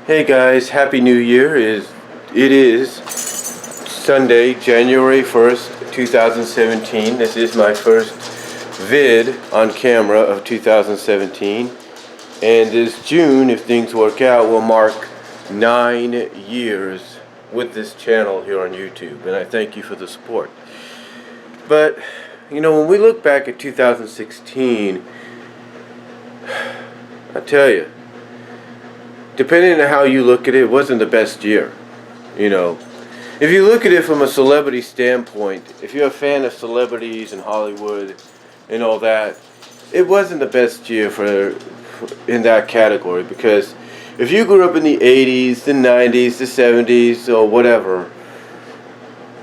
Hey guys, Happy New Year. It is Sunday, January 1st, 2017. This is my first vid on camera of 2017. And this June, if things work out, will mark 9 years with this channel here on YouTube. And I thank you for the support. But, when we look back at 2016, I tell you, depending on how you look at it, it wasn't the best year. If you look at it from a celebrity standpoint, if you're a fan of celebrities and Hollywood and all that, it wasn't the best year in that category, because if you grew up in the 80s, the 90s, the 70s, or whatever,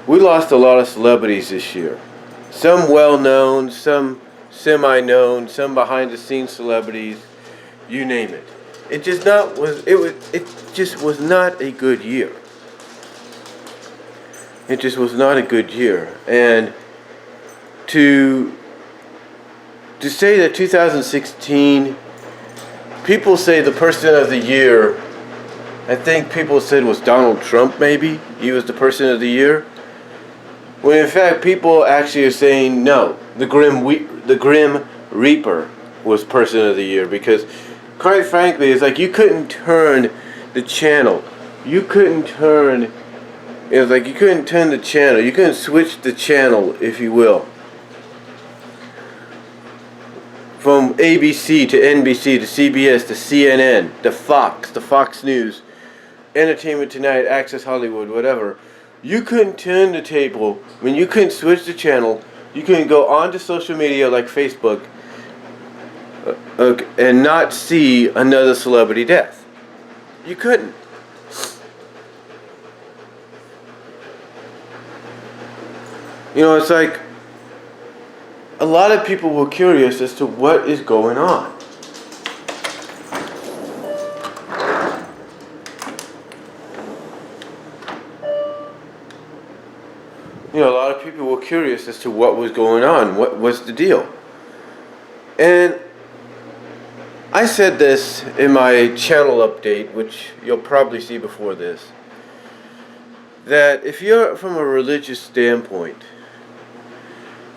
we lost a lot of celebrities this year. Some well-known, some semi-known, some behind-the-scenes celebrities, you name it. It just was not a good year. It just was not a good year. And to say that 2016, people say the person of the year, I think people said was Donald Trump, maybe. He was the person of the year. When in fact people actually are saying no, the Grim Reaper was person of the year, because quite frankly, it's like you couldn't turn the channel. You couldn't turn the channel. You couldn't switch the channel, if you will. From ABC to NBC to CBS to CNN to Fox News, Entertainment Tonight, Access Hollywood, whatever. You couldn't turn the table. When you couldn't switch the channel, you couldn't go onto social media like Facebook and not see another celebrity death. You couldn't. It's like a lot of people were curious as to what is going on. A lot of people were curious as to what was going on. What was the deal? And I said this in my channel update, which you'll probably see before this, that if you're from a religious standpoint,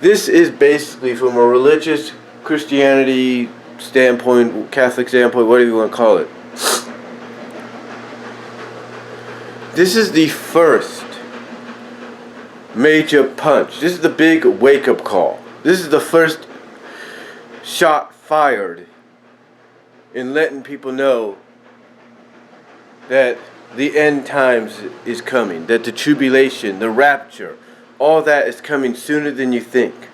this is basically from a religious Christianity standpoint, Catholic standpoint, whatever you want to call it. This is the first major punch. This is the big wake-up call. This is the first shot fired in letting people know that the end times is coming, that the tribulation, the rapture, all that is coming sooner than you think.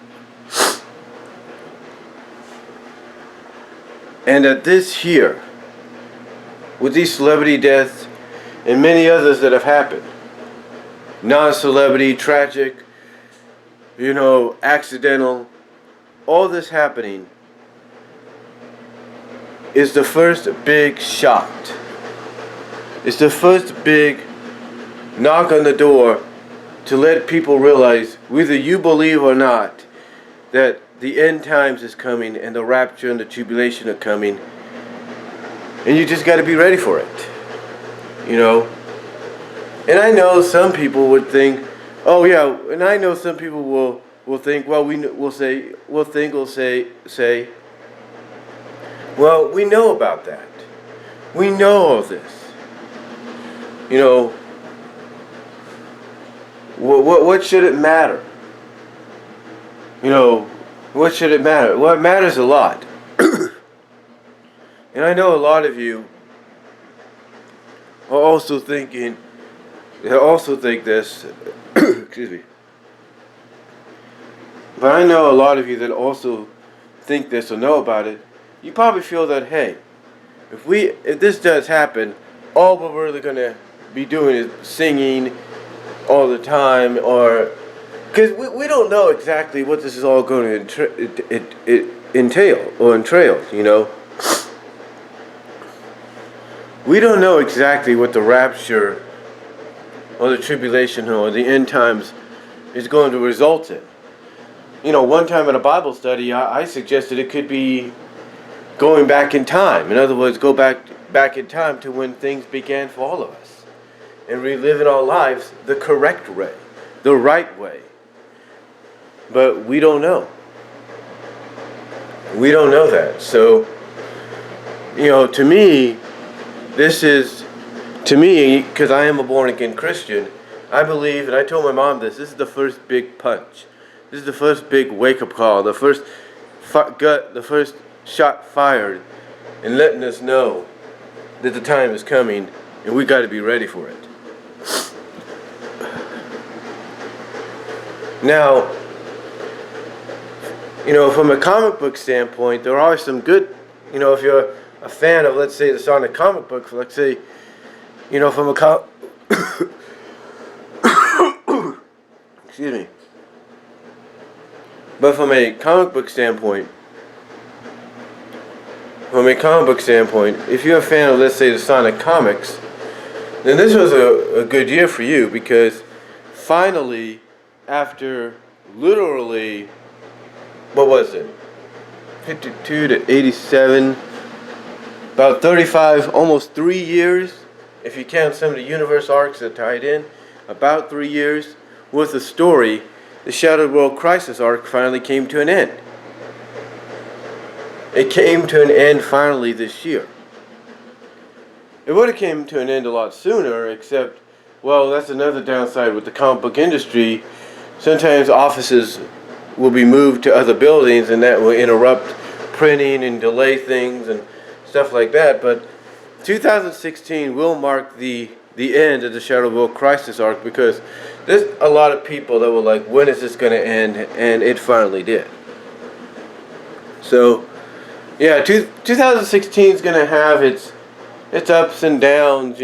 And that this here, with these celebrity deaths and many others that have happened, non-celebrity, tragic, accidental, all this happening is the first big shot. It's the first big knock on the door to let people realize, whether you believe or not, that the end times is coming and the rapture and the tribulation are coming, and you just got to be ready for it. And I know some people would think, oh yeah, and I know some people will think, well, we'll say, well, we know about that. We know all this. What should it matter? What should it matter? Well, it matters a lot. And I know a lot of you are also thinking, this, excuse me. But I know a lot of you that also think this or know about it. You probably feel that, hey, if this does happen, all we're really going to be doing is singing all the time, or because we don't know exactly what this is all going to entail. We don't know exactly what the rapture or the tribulation or the end times is going to result in. One time in a Bible study, I suggested it could be going back in time. In other words, go back back in time to when things began for all of us and reliving our lives the correct way, the right way. But we don't know. We don't know that. So, to me, because I am a born again Christian, I believe, and I told my mom this is the first big punch. This is the first big wake up call, the first the first shot fired, and letting us know that the time is coming and we got to be ready for it. Now, from a comic book standpoint, there are some good, if you're a fan of, let's say, the Sonic comic book, let's say, from a excuse me. But from a comic book standpoint, if you're a fan of, let's say, the Sonic comics, then this was a good year for you, because finally, after literally, what was it, 52 to 87, about 35, almost 3 years, if you count some of the universe arcs that tied in, about 3 years worth of story, the Shattered World Crisis arc finally came to an end. It came to an end finally this year. It would have came to an end a lot sooner, except, well, that's another downside with the comic book industry. Sometimes offices will be moved to other buildings, and that will interrupt printing and delay things and stuff like that. But 2016 will mark the end of the Shattered World Crisis arc, because there's a lot of people that were like, when is this going to end? And it finally did. So, yeah, 2016 is going to have its ups and downs,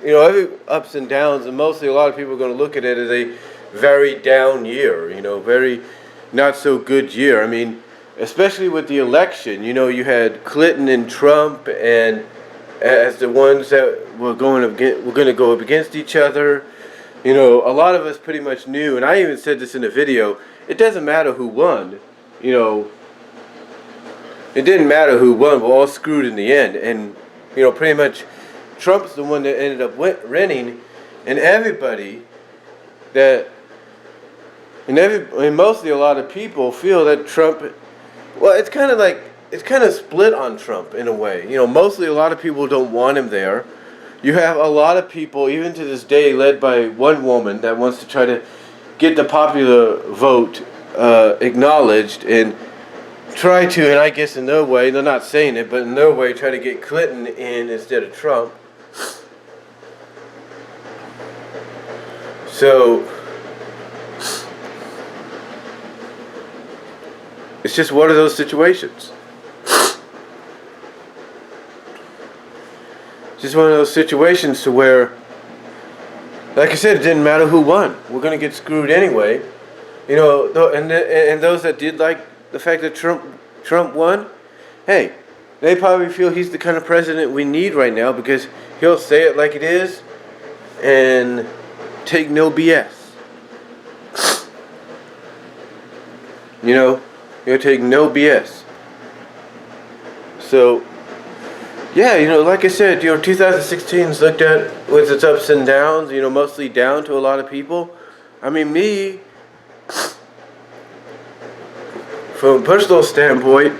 every ups and downs, and mostly a lot of people are going to look at it as a very down year, very not so good year. I mean, especially with the election, you had Clinton and Trump, and as the ones that were going to go up against each other. A lot of us pretty much knew, and I even said this in a video, it doesn't matter who won, it didn't matter who won, we're all screwed in the end. And, pretty much Trump's the one that ended up winning, and and mostly a lot of people feel that Trump, well, it's kind of split on Trump in a way. Mostly a lot of people don't want him there. You have a lot of people, even to this day, led by one woman that wants to try to get the popular vote acknowledged and try to, and I guess in their way, they're not saying it, but in their way, try to get Clinton in instead of Trump. So, it's just one of those situations. Just one of those situations to where, like I said, it didn't matter who won. We're going to get screwed anyway. And those that did like the fact that Trump won, hey, they probably feel he's the kind of president we need right now, because he'll say it like it is and take no BS. He'll take no BS. So, yeah, like I said, 2016's looked at with its ups and downs, mostly down to a lot of people. I mean, me, from a personal standpoint,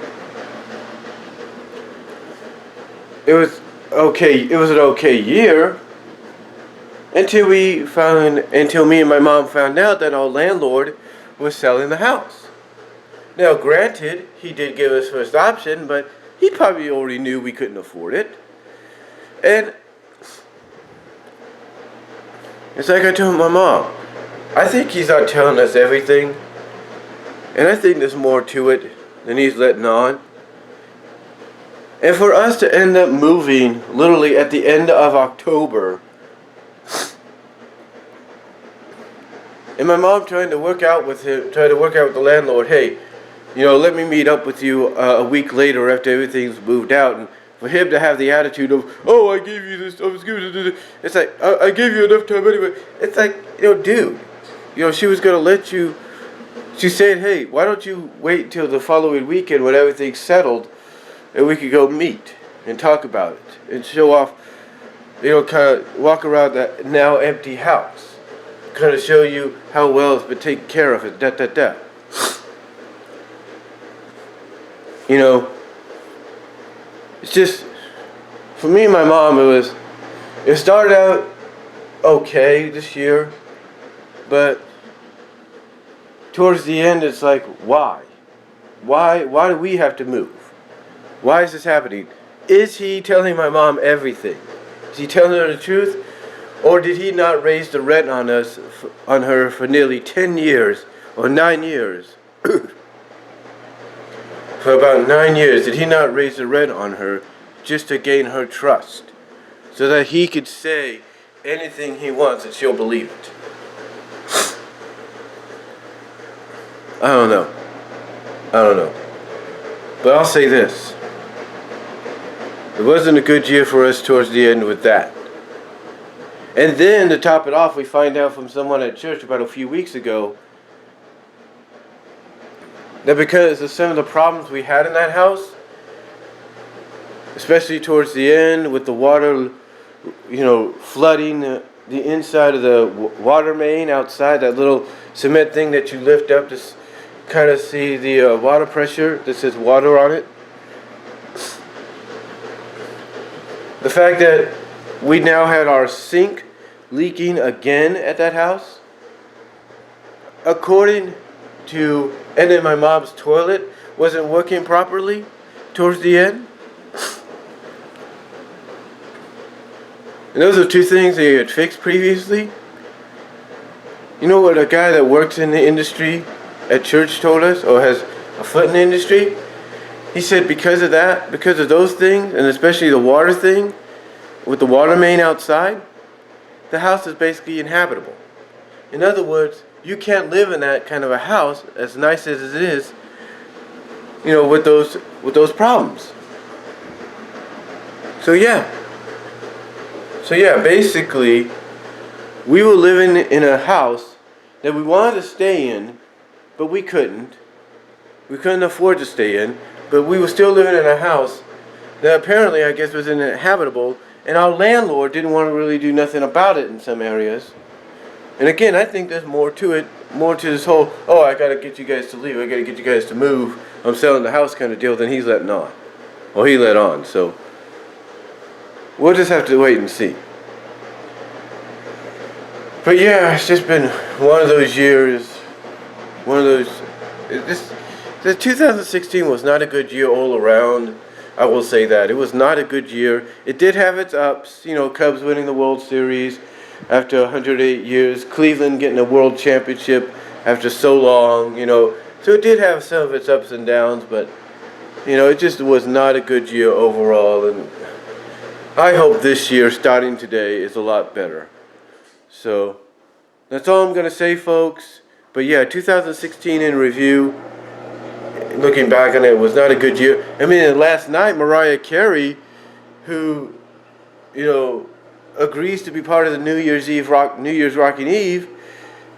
it was okay. It was an okay year until me and my mom found out that our landlord was selling the house. Now, granted, he did give us first option, but he probably already knew we couldn't afford it. And it's like I told my mom, I think he's not telling us everything. And I think there's more to it than he's letting on. And for us to end up moving literally at the end of October, and my mom trying to work out with the landlord, hey, let me meet up with you a week later after everything's moved out. And for him to have the attitude of, oh, I gave you this, I was giving you this. It's like, I gave you enough time anyway. It's like, dude, she was going to let you. She said, hey, why don't you wait till the following weekend when everything's settled and we could go meet? and talk about it and show off, kind of walk around that now empty house, kind of show you how well it's been taken care of, and da. It's just, for me and my mom, it started out okay this year, but towards the end it's like, why? Why do we have to move? Why is this happening? Is he telling my mom everything? Is he telling her the truth? Or did he not raise the rent on her for nearly 10 years or 9 years? For about 9 years, did he not raise the rent on her just to gain her trust, so that he could say anything he wants and she'll believe it? I don't know. But I'll say this. It wasn't a good year for us towards the end with that. And then, to top it off, we find out from someone at church about a few weeks ago that because of some of the problems we had in that house, especially towards the end with the water, flooding the inside of the water main outside, that little cement thing that you lift up to kind of see the water pressure that says water on it. The fact that we now had our sink leaking again at that house, and then my mom's toilet wasn't working properly towards the end. And those are two things that you had fixed previously. You know what a guy that works in the industry at church told us, or has a foot in the industry? He said because of those things, and especially the water thing, with the water main outside, the house is basically inhabitable. In other words, you can't live in that kind of a house, as nice as it is, with those problems. So yeah, basically, we were living in a house that we wanted to stay in, but we couldn't. We couldn't afford to stay in, but we were still living in a house that apparently, I guess, was uninhabitable, and our landlord didn't want to really do nothing about it in some areas. And again, I think there's more to it, more to this whole, I gotta get you guys to leave, I gotta get you guys to move, I'm selling the house kind of deal than he's letting on. Or he let on, so we'll just have to wait and see. But yeah, it's just been one of those years, the 2016 was not a good year all around. I will say that. It was not a good year. It did have its ups, Cubs winning the World Series after 108 years, Cleveland getting a world championship after so long, So it did have some of its ups and downs, but, it just was not a good year overall. And I hope this year, starting today, is a lot better. So that's all I'm going to say, folks. But yeah, 2016 in review. Looking back on it, was not a good year. I mean, last night, Mariah Carey, who, agrees to be part of the New Year's Rockin' Eve,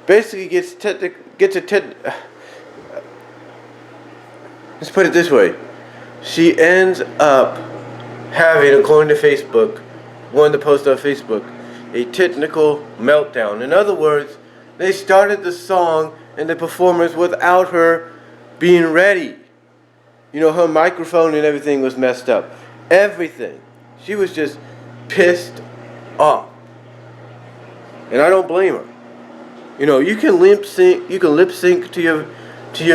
basically let's put it this way. She ends up having, according to Facebook, one to post on Facebook, a technical meltdown. In other words, they started the song and the performance without her being ready. Her microphone and everything was messed up. Everything. She was just pissed off. And I don't blame her. You can lip sync to your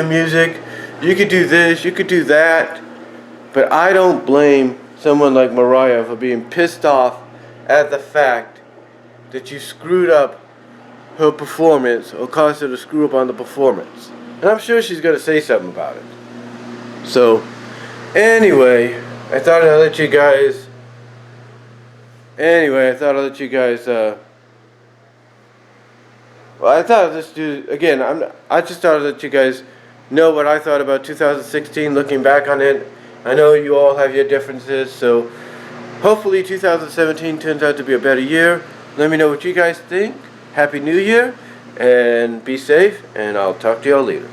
music. You could do this, you could do that. But I don't blame someone like Mariah for being pissed off at the fact that you screwed up her performance or caused her to screw up on the performance. And I'm sure she's going to say something about it. So, anyway, I thought I'd let you guys, I just thought I'd let you guys know what I thought about 2016, looking back on it. I know you all have your differences, so hopefully 2017 turns out to be a better year. Let me know what you guys think. Happy New Year, and be safe, and I'll talk to y'all later.